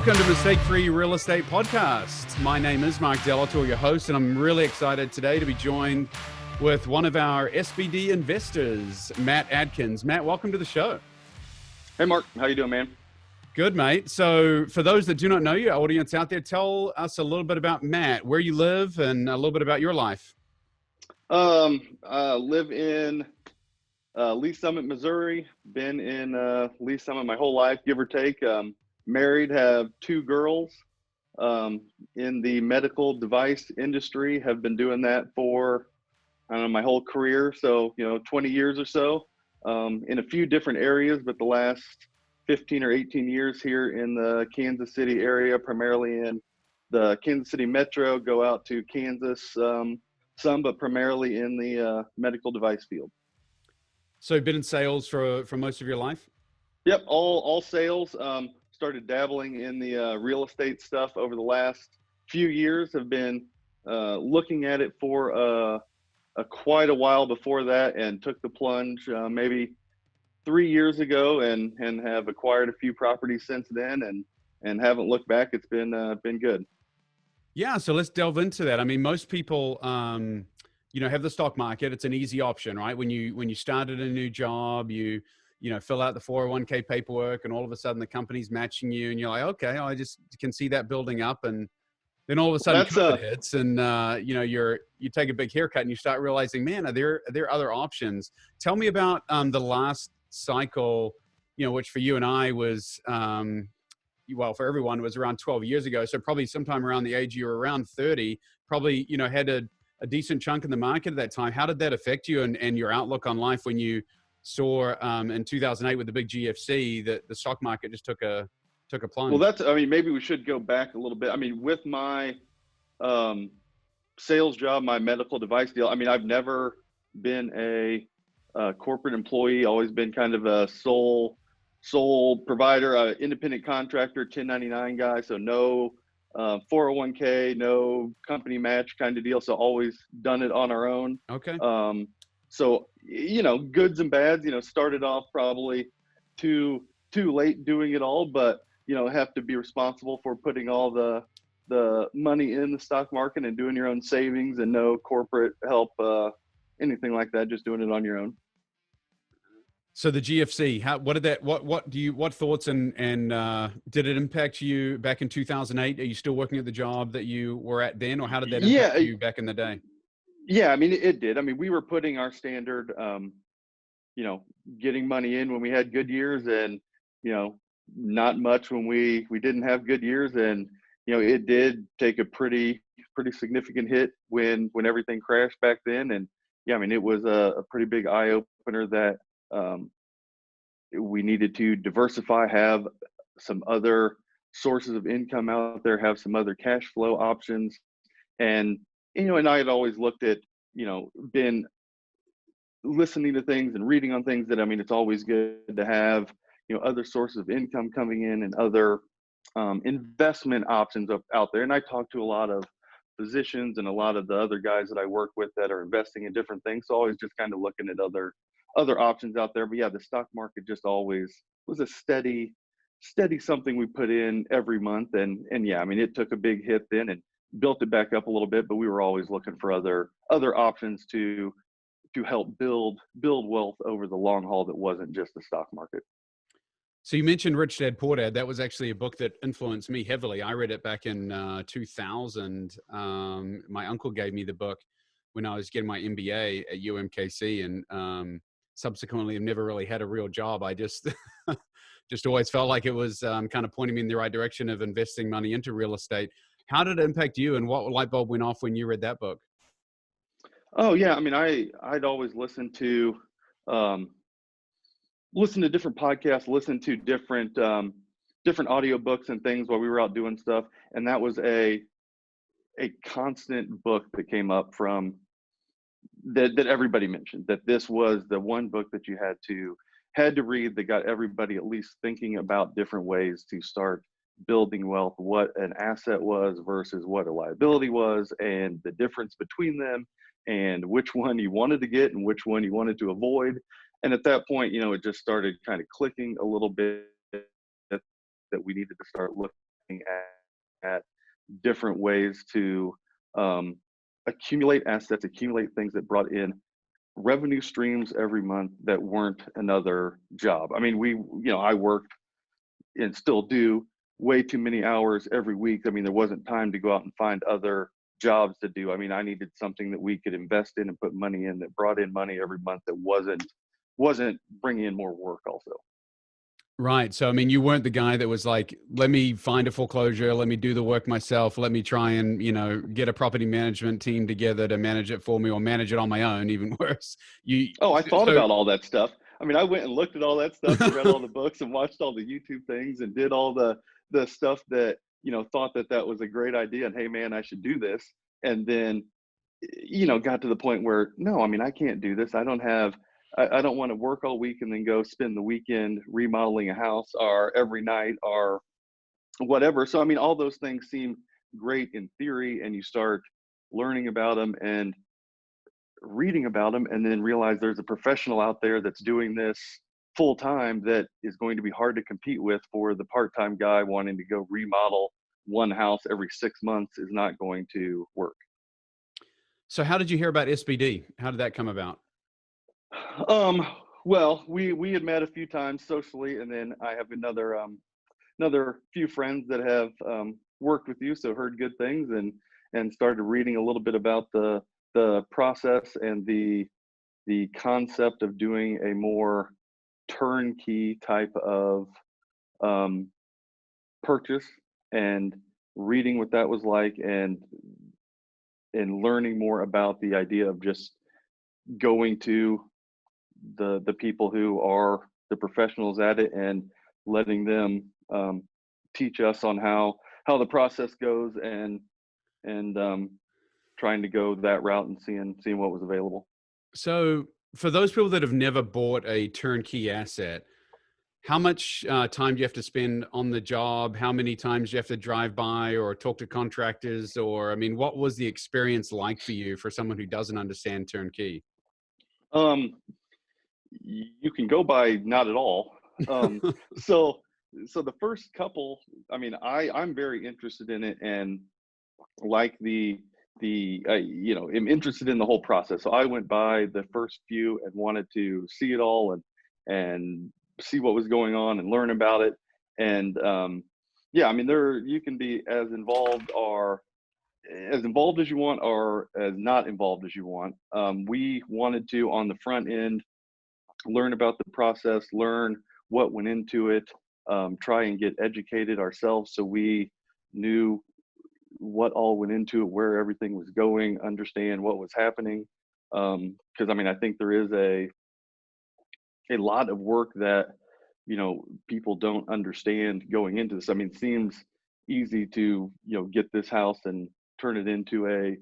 Welcome to Mistake-Free Real Estate Podcast. My name is Marck, your host, and I'm really excited today to be joined with one of our SBD investors, Matt Adkins. Matt, welcome to the show. Hey, Mark. How you doing, man? Good, mate. So for those that do not know you, our audience out there, tell us a little bit about Matt, where you live, and a little bit about your life. I live in Lee Summit, Missouri. Been in Lee Summit my whole life, give or take. Married, have two girls. In the medical device industry, have been doing that for my whole career. So 20 years or so, in a few different areas, but the last 15 or 18 years here in the Kansas City area, primarily in the Kansas City Metro. Go out to Kansas, some, but primarily in the medical device field. So you've been in sales for most of your life? Yep, all sales. Started dabbling in the real estate stuff over the last few years. Have been looking at it for quite a while before that, and took the plunge maybe 3 years ago, and have acquired a few properties since then, and haven't looked back. It's been good. Yeah, so let's delve into that. I mean, most people, have the stock market. It's an easy option, right? When you started a new job, you fill out the 401k paperwork, and all of a sudden the company's matching you, and you're like, okay, I just can see that building up, and then all of a sudden COVID hits, and you take a big haircut, and you start realizing, man, are there other options? Tell me about the last cycle, which for you and I was, for everyone was around 12 years ago. So probably sometime around the age you were around 30, probably, had a decent chunk in the market at that time. How did that affect you and your outlook on life when you saw in 2008 with the big GFC that the stock market just took a plunge? Well, maybe we should go back a little bit. I mean, with my sales job, my medical device deal, I've never been a corporate employee, always been kind of a sole provider, independent contractor, 1099 guy. So no 401k, no company match kind of deal. So always done it on our own. Okay. So, goods and bads, started off probably too late doing it all, but, have to be responsible for putting all the money in the stock market and doing your own savings, and no corporate help, anything like that, just doing it on your own. So the GFC, what thoughts and did it impact you back in 2008? Are you still working at the job that you were at then, or how did that impact you back in the day? Yeah, it did. We were putting our standard, getting money in when we had good years, and, not much when we didn't have good years. And, it did take a pretty significant hit when everything crashed back then. And yeah, it was a pretty big eye opener that we needed to diversify, have some other sources of income out there, have some other cash flow options. And, and I had always looked at, been listening to things and reading on things that, it's always good to have, other sources of income coming in, and other investment options out there. And I talked to a lot of physicians and a lot of the other guys that I work with that are investing in different things. So always just kind of looking at other options out there. But yeah, the stock market just always was a steady something we put in every month. And yeah, it took a big hit then and built it back up a little bit, but we were always looking for other options to help build wealth over the long haul that wasn't just the stock market. So you mentioned Rich Dad Poor Dad. That was actually a book that influenced me heavily. I read it back in 2000. My uncle gave me the book when I was getting my MBA at UMKC, and subsequently I've never really had a real job. I just always felt like it was kind of pointing me in the right direction of investing money into real estate. How did it impact you, and what light bulb went off when you read that book? Oh yeah, I'd always listen to different podcasts, listen to different audiobooks and things while we were out doing stuff, and that was a constant book that came up from that everybody mentioned, that this was the one book that you had to read, that got everybody at least thinking about different ways to start building wealth, what an asset was versus what a liability was, and the difference between them, and which one you wanted to get and which one you wanted to avoid. And at that point, it just started kind of clicking a little bit that we needed to start looking at different ways to accumulate assets, accumulate things that brought in revenue streams every month that weren't another job. I mean, I worked and still do way too many hours every week. I mean, there wasn't time to go out and find other jobs to do. I mean, I needed something that we could invest in and put money in that brought in money every month that wasn't bringing in more work also. Right. So, I mean, you weren't the guy that was like, let me find a foreclosure, let me do the work myself, let me try and, get a property management team together to manage it for me or manage it on my own, even worse. You, Oh, I thought so, about all that stuff. I mean, I went and looked at all that stuff and read all the books and watched all the YouTube things and did all the stuff that, thought that that was a great idea and hey man, I should do this. And then, got to the point where no, I mean, I can't do this. I don't want to work all week and then go spend the weekend remodeling a house or every night or whatever. So I mean, all those things seem great in theory, and you start learning about them and reading about them, and then realize there's a professional out there that's doing this full time that is going to be hard to compete with. For the part-time guy wanting to go remodel one house every 6 months is not going to work. so how did you hear about SBD? How did that come about? Um, well, we had met a few times socially, and then I have another few friends that have worked with you, so heard good things and started reading a little bit about the process and the concept of doing a more turnkey type of um, purchase, and reading what that was like, and learning more about the idea of just going to the people who are the professionals at it and letting them teach us on how the process goes, and trying to go that route and seeing what was available. So, for those people that have never bought a turnkey asset, how much time do you have to spend on the job? How many times do you have to drive by or talk to contractors? Or, I mean, what was the experience like for you for someone who doesn't understand turnkey? Um, you can go by not at all. Um, so so the first couple, I mean, I'm very interested in it, and like am interested in the whole process. So I went by the first few and wanted to see it all, and see what was going on and learn about it. And yeah, I mean, there you can be as involved as you want or as not involved as you want. We wanted to, on the front end, learn about the process, learn what went into it, try and get educated ourselves so we knew what all went into it, where everything was going, understand what was happening. Because I mean, I think there is a lot of work that people don't understand going into this. I mean, it seems easy to get this house and turn it into a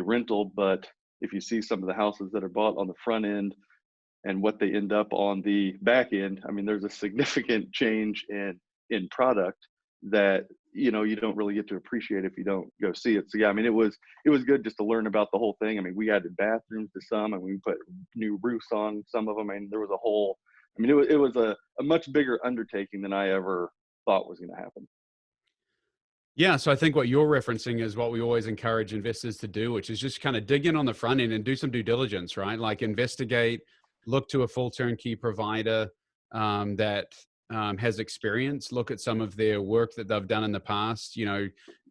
rental, but if you see some of the houses that are bought on the front end and what they end up on the back end, I mean, there's a significant change in product that you don't really get to appreciate if you don't go see it. So yeah, I mean, it was good just to learn about the whole thing. I mean, we added bathrooms to some, and we put new roofs on some of them. I mean, there was a whole. I mean, it was a much bigger undertaking than I ever thought was going to happen. Yeah, so I think what you're referencing is what we always encourage investors to do, which is just kind of dig in on the front end and do some due diligence, right? Like investigate, look to a full turnkey provider that has experience, look at some of their work that they've done in the past,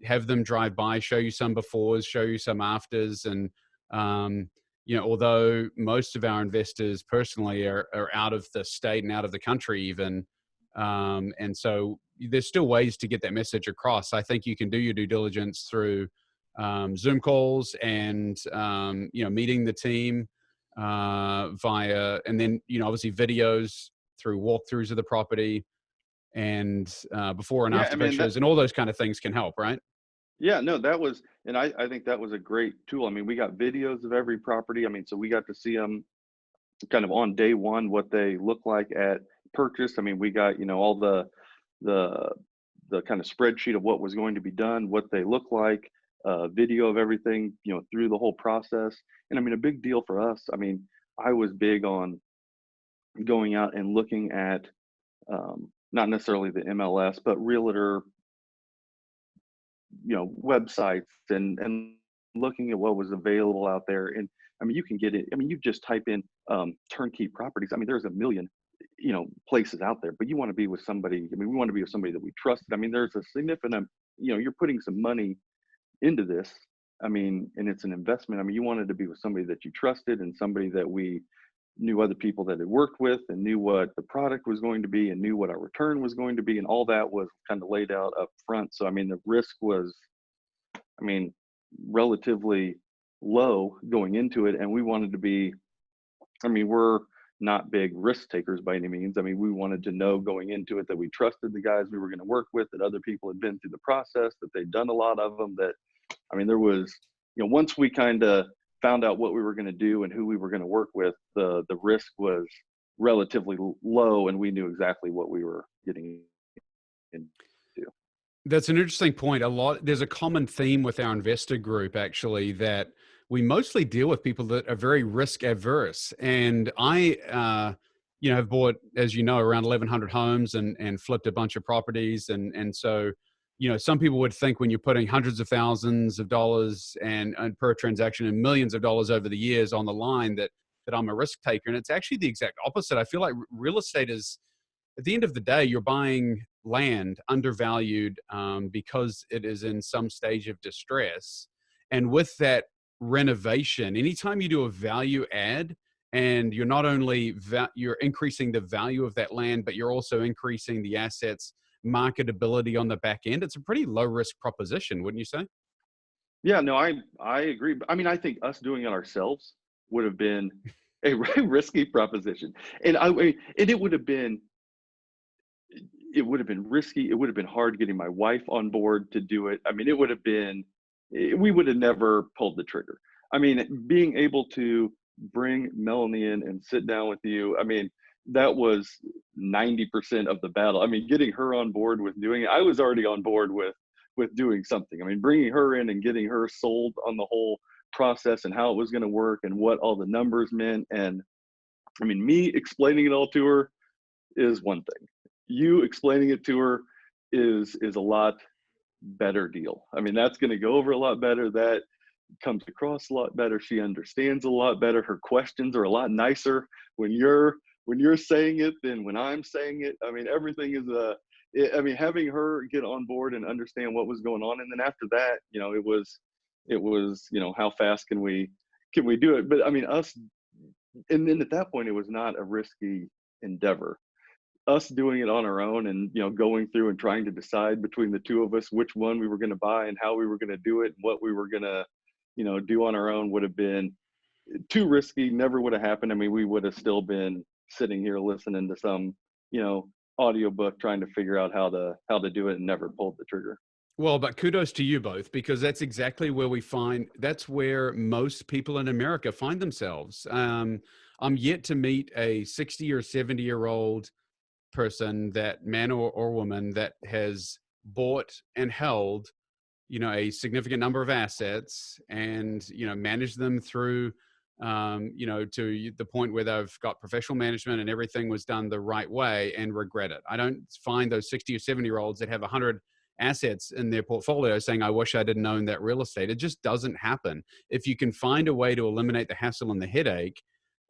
have them drive by, show you some befores, show you some afters. And, although most of our investors personally are out of the state and out of the country even, and so there's still ways to get that message across. I think you can do your due diligence through Zoom calls and meeting the team via, and then obviously videos through walkthroughs of the property and before and Yeah, I after mean that. pictures, and all those kind of things can help, right? Yeah, no, that was, and I think that was a great tool. I mean, we got videos of every property. I mean, so we got to see them kind of on day one, what they look like at purchase. I mean, we got all the the kind of spreadsheet of what was going to be done, what they look like, video of everything, through the whole process. And I mean, a big deal for us. I mean, I was big on going out and looking at not necessarily the MLS, but realtor websites and looking at what was available out there. And I mean, you can get it. I mean, you just type in turnkey properties. I mean, there's a million, places out there, but you want to be with somebody. I mean, we want to be with somebody that we trusted. I mean, there's a significant, you're putting some money into this. I mean, and it's an investment. I mean, you wanted to be with somebody that you trusted and somebody that we knew other people that had worked with and knew what the product was going to be and knew what our return was going to be. And all that was kind of laid out up front. So, I mean, the risk was, I mean, relatively low going into it. And we wanted to be, I mean, we're not big risk takers by any means. I mean, we wanted to know going into it that we trusted the guys we were going to work with, that other people had been through the process, that they'd done a lot of them, that, I mean, there was, once we kind of found out what we were going to do and who we were going to work with, the risk was relatively low, and we knew exactly what we were getting into. That's an interesting point. There's a common theme with our investor group, actually, that we mostly deal with people that are very risk averse. And I, have bought, as you know, around 1,100 homes and flipped a bunch of properties. And so, some people would think when you're putting hundreds of thousands of dollars and per transaction and millions of dollars over the years on the line that I'm a risk taker. And it's actually the exact opposite. I feel like real estate is, at the end of the day, you're buying land undervalued because it is in some stage of distress. And with that renovation, anytime you do a value add, and you're not only you're increasing the value of that land, but you're also increasing the asset's marketability on the back end, it's a pretty low risk proposition, wouldn't you say? Yeah, no, I agree. I mean, I think us doing it ourselves would have been a risky proposition, and and it would have been risky. It would have been hard getting my wife on board to do it. I mean, we would have never pulled the trigger. I mean, being able to bring Melanie in and sit down with you, I mean, that was 90% of the battle. I mean, getting her on board with doing it, I was already on board with doing something. I mean, bringing her in and getting her sold on the whole process and how it was going to work and what all the numbers meant. And I mean, me explaining it all to her is one thing. You explaining it to her is a lot better deal. I mean, that's going to go over a lot better. That comes across a lot better. She understands a lot better. Her questions are a lot nicer when you're saying it than when I'm saying it. I mean, everything is I mean, having her get on board and understand what was going on, and then after that, it was, how fast can we do it? But I mean, and then at that point, it was not a risky endeavor. Us doing it on our own and going through and trying to decide between the two of us which one we were going to buy and how we were going to do it and what we were going to do on our own would have been too risky. Never would have happened. I mean, we would have still been sitting here listening to some audiobook trying to figure out how to do it and never pulled the trigger. Well, but kudos to you both, because that's exactly where that's where most people in America find themselves. I'm yet to meet a 60 or 70-year-old person, that man or woman, that has bought and held, a significant number of assets and, managed them through, to the point where they've got professional management and everything was done the right way and regret it. I don't find those 60 or 70-year-olds that have 100 assets in their portfolio saying, I wish I didn't own that real estate. It just doesn't happen. If you can find a way to eliminate the hassle and the headache,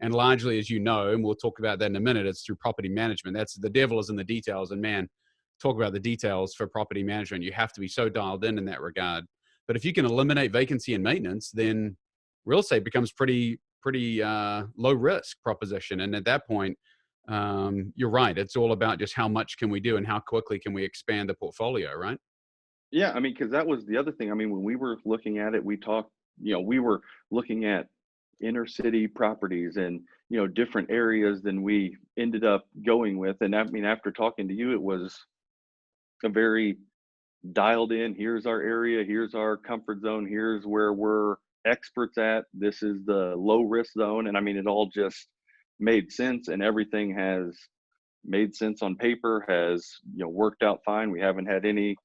and largely, as you know, and we'll talk about that in a minute, it's through property management. That's the devil is in the details. And man, talk about the details for property management. You have to be so dialed in that regard. But if you can eliminate vacancy and maintenance, then real estate becomes pretty low risk proposition. And at that point, you're right. It's all about just how much can we do and how quickly can we expand the portfolio, right? Yeah, I mean, because that was the other thing. I mean, when we were looking at it, we talked, we were looking at inner city properties and, different areas than we ended up going with. And I mean, after talking to you, it was a very dialed in, here's our area, here's our comfort zone, here's where we're experts at, this is the low risk zone. And I mean, it all just made sense, and everything has made sense on paper, has worked out fine. We haven't had any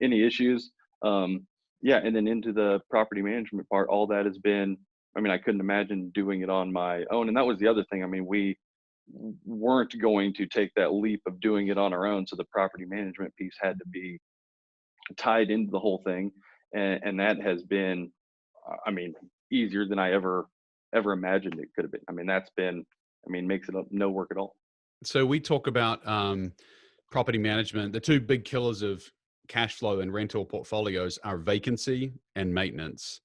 issues. Yeah, and then into the property management part, all that has been, I mean, I couldn't imagine doing it on my own. And that was the other thing. I mean, we weren't going to take that leap of doing it on our own, so the property management piece had to be tied into the whole thing, and that has been, I mean, easier than I ever imagined it could have been. I mean, that's been, I mean, makes it no work at all. So we talk about property management. The two big killers of cash flow and rental portfolios are vacancy and maintenance.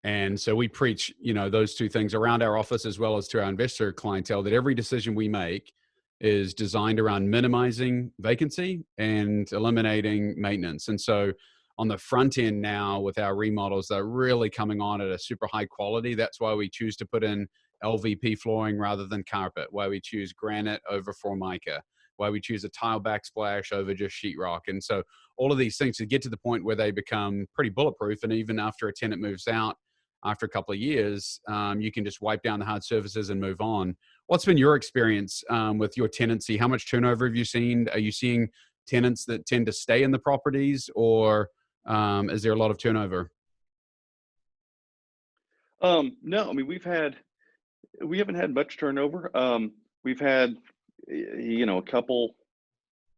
And so we preach, those two things around our office as well as to our investor clientele, that every decision we make is designed around minimizing vacancy and eliminating maintenance. And so on the front end now with our remodels, they're really coming on at a super high quality. That's why we choose to put in LVP flooring rather than carpet, why we choose granite over Formica, why we choose a tile backsplash over just sheetrock. And so all of these things to get to the point where they become pretty bulletproof. And even after a tenant moves out, after a couple of years, you can just wipe down the hard surfaces and move on. What's been your experience with your tenancy? How much turnover have you seen? Are you seeing tenants that tend to stay in the properties, or is there a lot of turnover? No, I mean, we haven't had much turnover. We've had, a couple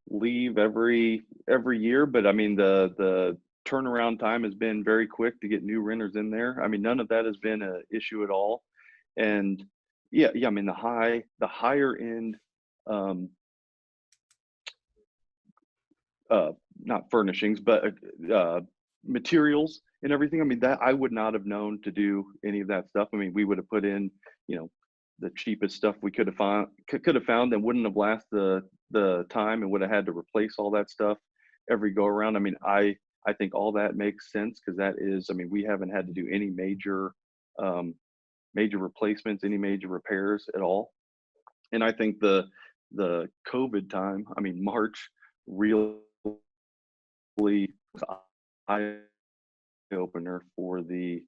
leave every year, but I mean, the turnaround time has been very quick to get new renters in there. I mean, none of that has been an issue at all. And yeah, I mean, the higher end, um, uh, not furnishings, but materials and everything. I mean, that I would not have known to do any of that stuff. I mean, we would have put in, you know, the cheapest stuff we could have found and wouldn't have lasted the time, and would have had to replace all that stuff every go around. I mean, I think all that makes sense, because that is, I mean, we haven't had to do any um, major replacements, any major repairs at all. And I think the COVID time, I mean, March really was eye opener for the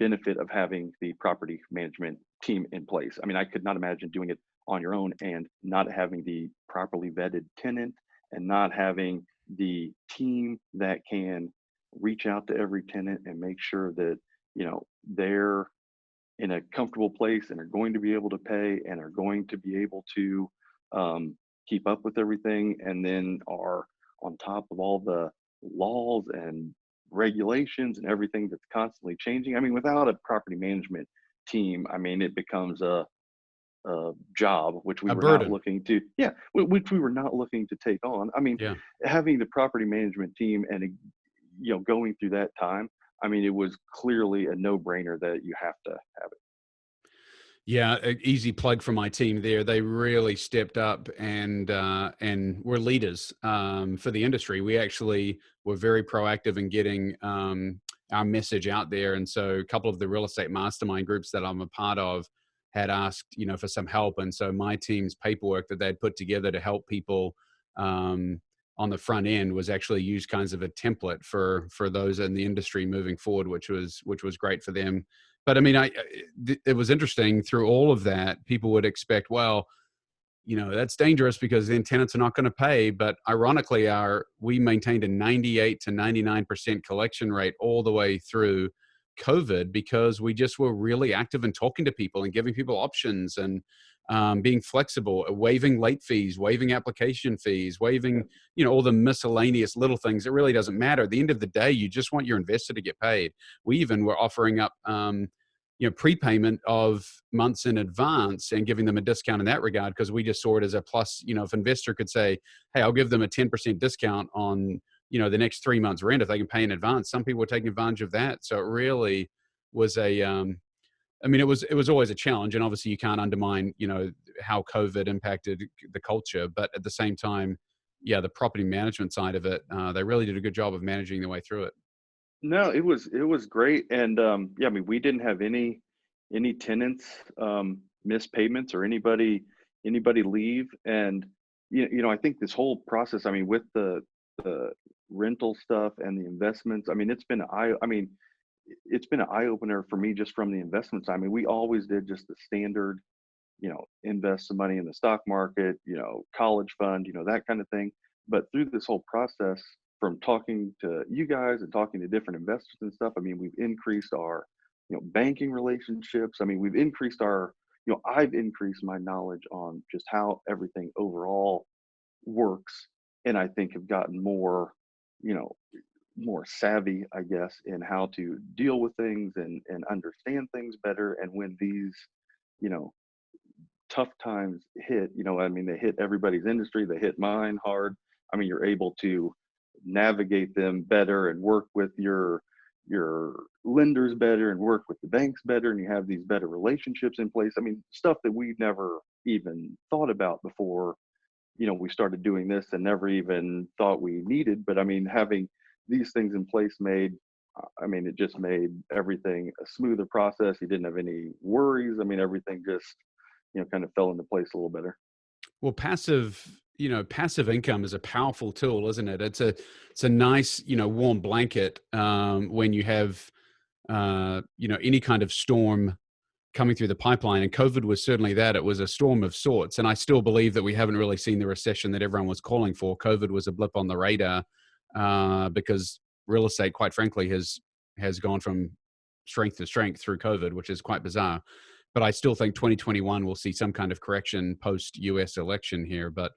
benefit of having the property management team in place. I mean, I could not imagine doing it on your own and not having the properly vetted tenant, and not having the team that can reach out to every tenant and make sure that, they're in a comfortable place and are going to be able to pay and are going to be able to um, keep up with everything, and then are on top of all the laws and regulations and everything that's constantly changing. I mean, without a property management team, I mean, it becomes a job which we A were not burden. looking to, yeah, which we were not looking to take on. I mean, Yeah. having the property management team and going through that time, I mean, it was clearly a no-brainer that you have to have it. Yeah, easy plug for my team there. They really stepped up and were leaders for the industry. We actually were very proactive in getting our message out there, and so a couple of the real estate mastermind groups that I'm a part of had asked, for some help, and so my team's paperwork that they'd put together to help people on the front end was actually used kinds of a template for those in the industry moving forward, which was great for them. But I mean, it was interesting through all of that. People would expect, well, that's dangerous because then tenants are not going to pay. But ironically, we maintained a 98 to 99% collection rate all the way through COVID, because we just were really active in talking to people and giving people options, and being flexible, waiving late fees, waiving application fees, waiving, all the miscellaneous little things. It really doesn't matter. At the end of the day, you just want your investor to get paid. We even were offering up, prepayment of months in advance and giving them a discount in that regard, because we just saw it as a plus. If investor could say, hey, I'll give them a 10% discount on, the next 3 months rent if they can pay in advance. Some people were taking advantage of that. So it really was I mean, it was always a challenge, and obviously you can't undermine, how COVID impacted the culture, but at the same time, yeah, the property management side of it, they really did a good job of managing their way through it. No, it was great. And yeah, I mean, we didn't have any tenants miss payments, or anybody leave. And I think this whole process, I mean, with the rental stuff and the investments, I mean, it's been an eye opener for me, just from the investments. I mean, we always did just the standard, invest some money in the stock market, college fund, that kind of thing. But through this whole process, from talking to you guys and talking to different investors and stuff, I mean, we've increased our, banking relationships. I mean, we've increased our, I've increased my knowledge on just how everything overall works. And I think have gotten more. you know, more savvy, I guess, in how to deal with things and understand things better. And when these, you know, tough times hit, I mean, they hit everybody's industry, they hit mine hard. I mean, you're able to navigate them better and work with your lenders better and work with the banks better, and you have these better relationships in place. I mean, stuff that we never even thought about before, we started doing this and never even thought we needed. But I mean, having these things in place I mean, it just made everything a smoother process. You didn't have any worries. I mean, everything just, kind of fell into place a little better. Well, passive income is a powerful tool, isn't it? It's a nice, warm blanket when you have, any kind of storm coming through the pipeline. And COVID was certainly that. It was a storm of sorts. And I still believe that we haven't really seen the recession that everyone was calling for. COVID was a blip on the radar because real estate, quite frankly, has gone from strength to strength through COVID, which is quite bizarre. But I still think 2021 will see some kind of correction post US election here. But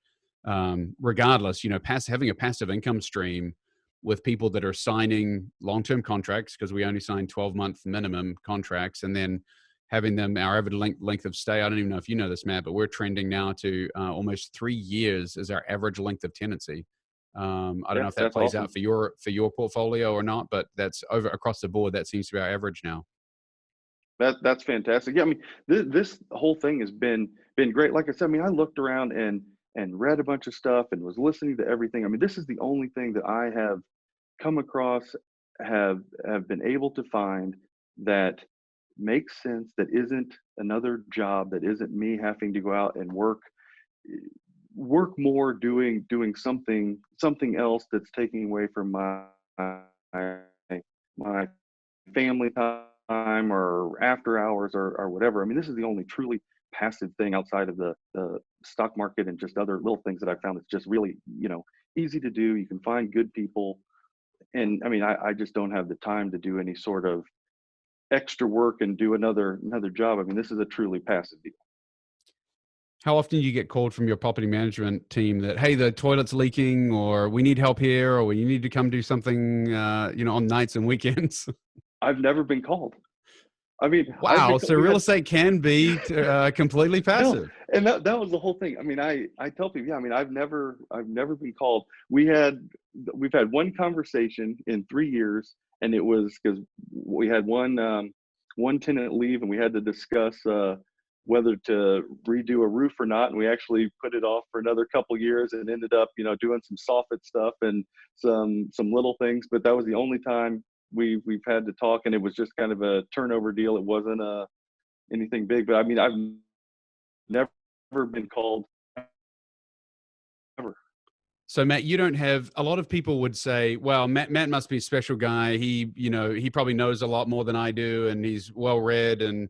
regardless, having a passive income stream with people that are signing long-term contracts, because we only sign 12-month minimum contracts, and then having them, our average length of stay, I don't even know if you know this, Matt, but we're trending now to almost 3 years as our average length of tenancy. I don't Yeah, know if that that's plays awesome. out for your portfolio or not, but that's over across the board. That seems to be our average now. That's fantastic. Yeah, I mean, this whole thing has been great. Like I said, I mean, I looked around and read a bunch of stuff and was listening to everything. I mean, this is the only thing that I have come across, have been able to find that makes sense, that isn't another job, that isn't me having to go out and work more doing something else that's taking away from my family time or after hours or whatever. I mean, this is the only truly passive thing outside of the stock market and just other little things that I found that's just really, easy to do. You can find good people. And I mean, I just don't have the time to do any sort of extra work and do another job. I mean, this is a truly passive deal. How often do you get called from your property management team that, hey, the toilet's leaking, or we need help here, or you need to come do something, on nights and weekends? I've never been called. I mean, Wow. So we real had estate can be completely no, passive. and that was the whole thing. I mean, I tell people, yeah, I mean, I've never been called. We've had one conversation in 3 years, and it was because we had one tenant leave, and we had to discuss whether to redo a roof or not. And we actually put it off for another couple years, and ended up, doing some soffit stuff and some little things. But that was the only time we've had to talk, and it was just kind of a turnover deal. It wasn't anything big. But I mean, I've never been called ever. So Matt, you don't have, a lot of people would say, well, Matt must be a special guy. He probably knows a lot more than I do, and he's well read, and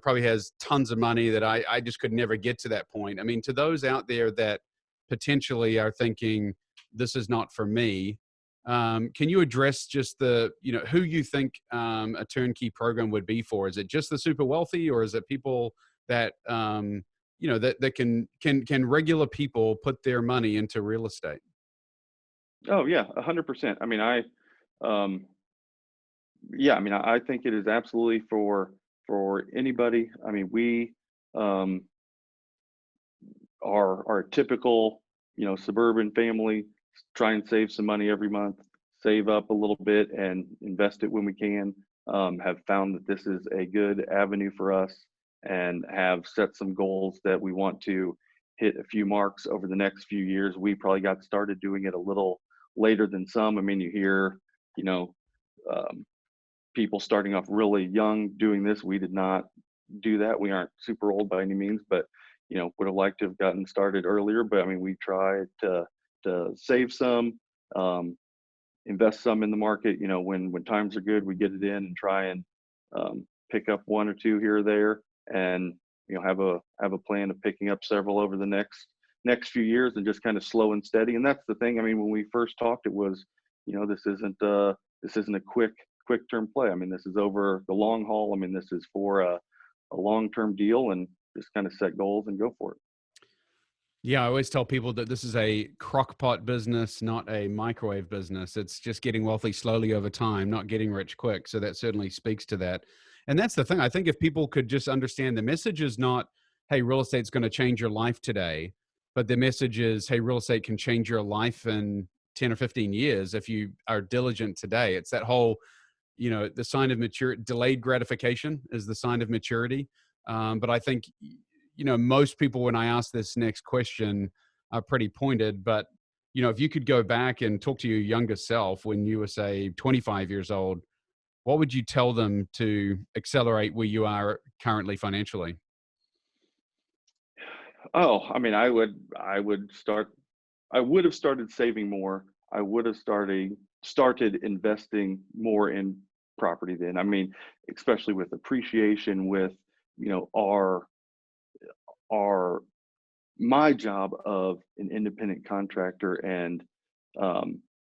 probably has tons of money that I just could never get to that point. I mean, to those out there that potentially are thinking this is not for me, can you address just who you think a turnkey program would be for? Is it just the super wealthy, or is it people that that can regular people put their money into real estate? Oh yeah, 100%. I mean, um, yeah, I mean, I think it is absolutely for anybody. I mean, we um, are a typical, suburban family. Try and save some money every month, save up a little bit, and invest it when we can. Have found that this is a good avenue for us, and have set some goals that we want to hit a few marks over the next few years. We probably got started doing it a little later than some. I mean, you hear, you know, um, people starting off really young doing this. We did not do that. We aren't super old by any means, but would have liked to have gotten started earlier. But I mean, we try to save some, um, invest some in the market. When times are good, we get it in and try and pick up one or two here or there, and have a plan of picking up several over the next few years, and just kind of slow and steady. And that's the thing. I mean, when we first talked, it was, this isn't a quick term play. I mean, this is over the long haul. I mean, this is for a long term deal, and just kind of set goals and go for it. Yeah, I always tell people that this is a crockpot business, not a microwave business. It's just getting wealthy slowly over time, not getting rich quick. So that certainly speaks to that. And that's the thing. I think if people could just understand, the message is not, hey, real estate's going to change your life today, but the message is, hey, real estate can change your life in 10 or 15 years if you are diligent today. It's that whole, the sign of mature, delayed gratification is the sign of maturity. But I think, most people, when I ask this next question, are pretty pointed. But, if you could go back and talk to your younger self when you were, say, 25 years old, what would you tell them to accelerate where you are currently financially? Oh, I mean, I would have started saving more. I would have started investing more in property then. I mean, especially with appreciation, with you know our my job of an independent contractor and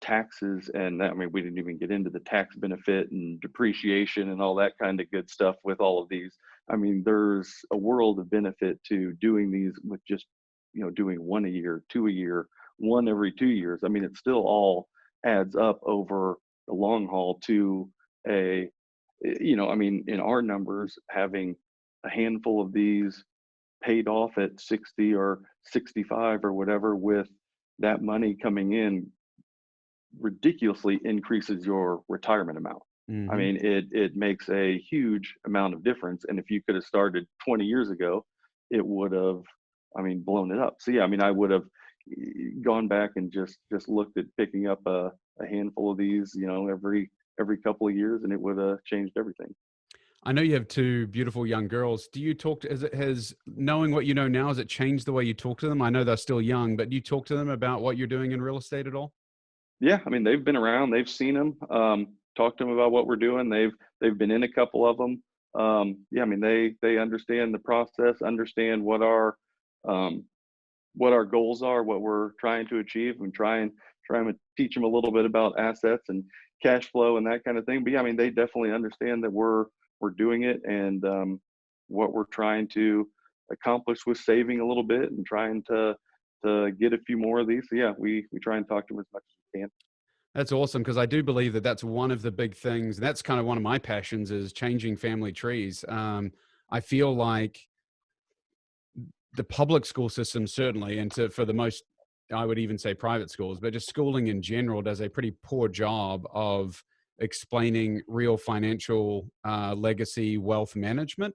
taxes and that, I mean, we didn't even get into the tax benefit and depreciation and all that kind of good stuff with all of these. I mean, there's a world of benefit to doing these with just doing one a year, two a year, one every 2 years. I mean, it still all adds up over the long haul to a I mean, in our numbers, having a handful of these paid off at 60 or 65 or whatever, with that money coming in, ridiculously increases your retirement amount. I Hmm. mean, it makes a huge amount of difference. And if you could have started 20 years ago, it would have, I mean, blown it up. So yeah, I mean, I would have gone back and just looked at picking up a handful of these, every couple of years, and it would have changed everything. I know you have two beautiful young girls. Do you talk to, has knowing what you know now, has it changed the way you talk to them? I know they're still young, but do you talk to them about what you're doing in real estate at all? Yeah, I mean, they've been around, they've seen them, talked to them about what we're doing. They've been in a couple of them. Yeah, I mean, they understand the process, understand um, what our goals are, what we're trying to achieve, and try and teach them a little bit about assets and cash flow and that kind of thing. But yeah, I mean, they definitely understand that we're doing it, and what we're trying to accomplish with saving a little bit and trying to get a few more of these. So yeah, we try and talk to them as much as we can. That's awesome because I do believe that that's one of the big things. And that's kind of one of my passions is changing family trees. I feel like the public school system certainly, and for the most, I would even say private schools, but just schooling in general does a pretty poor job of explaining real financial legacy wealth management.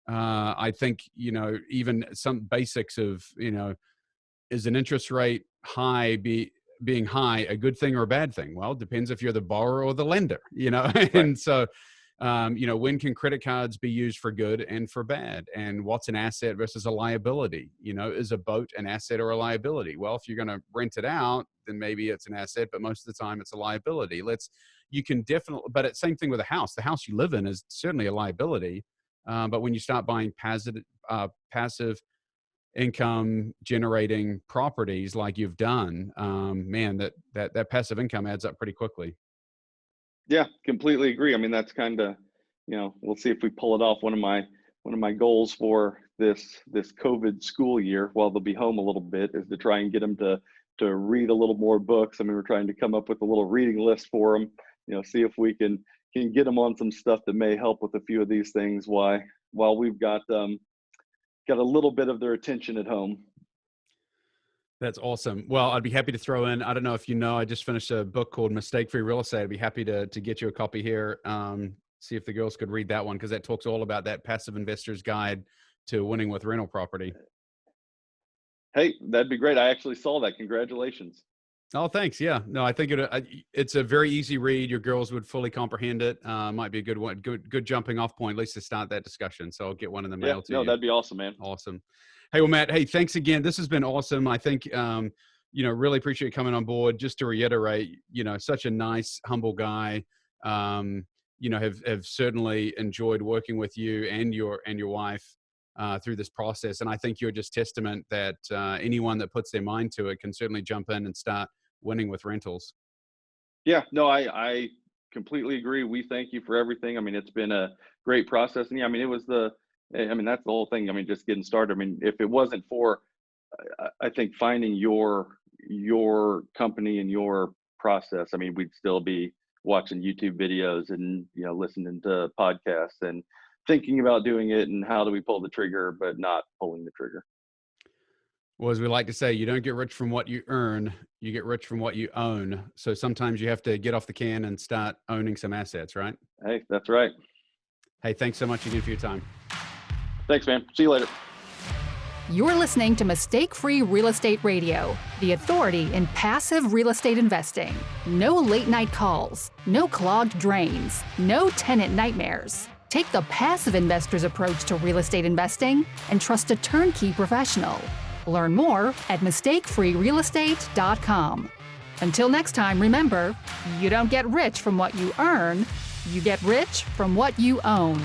I think even some basics of is an interest rate being high a good thing or a bad thing? Well, it depends if you're the borrower or the lender, Right. and so when can credit cards be used for good and for bad? And what's an asset versus a liability? Is a boat an asset or a liability? Well, if you're going to rent it out, then maybe it's an asset, but most of the time it's a liability. You can definitely, but it's same thing with a house. The house you live in is certainly a liability. But when you start buying passive income generating properties like you've done, man, that passive income adds up pretty quickly. Yeah, completely agree. I mean, that's kind of, we'll see if we pull it off. One of my goals for this COVID school year, while they'll be home a little bit, is to try and get them to read a little more books. I mean, we're trying to come up with a little reading list for them. See if we can get them on some stuff that may help with a few of these things. While we've got a little bit of their attention at home. That's awesome. Well, I'd be happy to throw in. I don't know if I just finished a book called Mistake Free Real Estate. I'd be happy to get you a copy here. See if the girls could read that one because that talks all about that passive investor's guide to winning with rental property. Hey, that'd be great. I actually saw that. Congratulations. Oh, thanks. Yeah, no, I think it's a very easy read. Your girls would fully comprehend it. Might be a good one, good jumping off point, at least to start that discussion. So I'll get one in the Yeah, mail to no, you. that'd be awesome, man. Awesome. Hey, well, Matt, hey, thanks again. This has been awesome. I think, really appreciate you coming on board. Just to reiterate, such a nice, humble guy. Have certainly enjoyed working with you and your wife through this process. And I think you're just testament that anyone that puts their mind to it can certainly jump in and start winning with rentals. Yeah, no, I completely agree. We thank you for everything. I mean, it's been a great process. And yeah, I mean, I mean, that's the whole thing. I mean, just getting started. I mean, if it wasn't for I think finding your company and your process. I mean, we'd still be watching YouTube videos and listening to podcasts and thinking about doing it and how do we pull the trigger, but not pulling the trigger. Well, as we like to say, you don't get rich from what you earn, you get rich from what you own. So sometimes you have to get off the can and start owning some assets, right? Hey, that's right. Hey, thanks so much again for your time. Thanks, man. See you later. You're listening to Mistake-Free Real Estate Radio, the authority in passive real estate investing. No late-night calls, no clogged drains, no tenant nightmares. Take the passive investor's approach to real estate investing and trust a turnkey professional. Learn more at mistakefreerealestate.com. Until next time, remember, you don't get rich from what you earn, you get rich from what you own.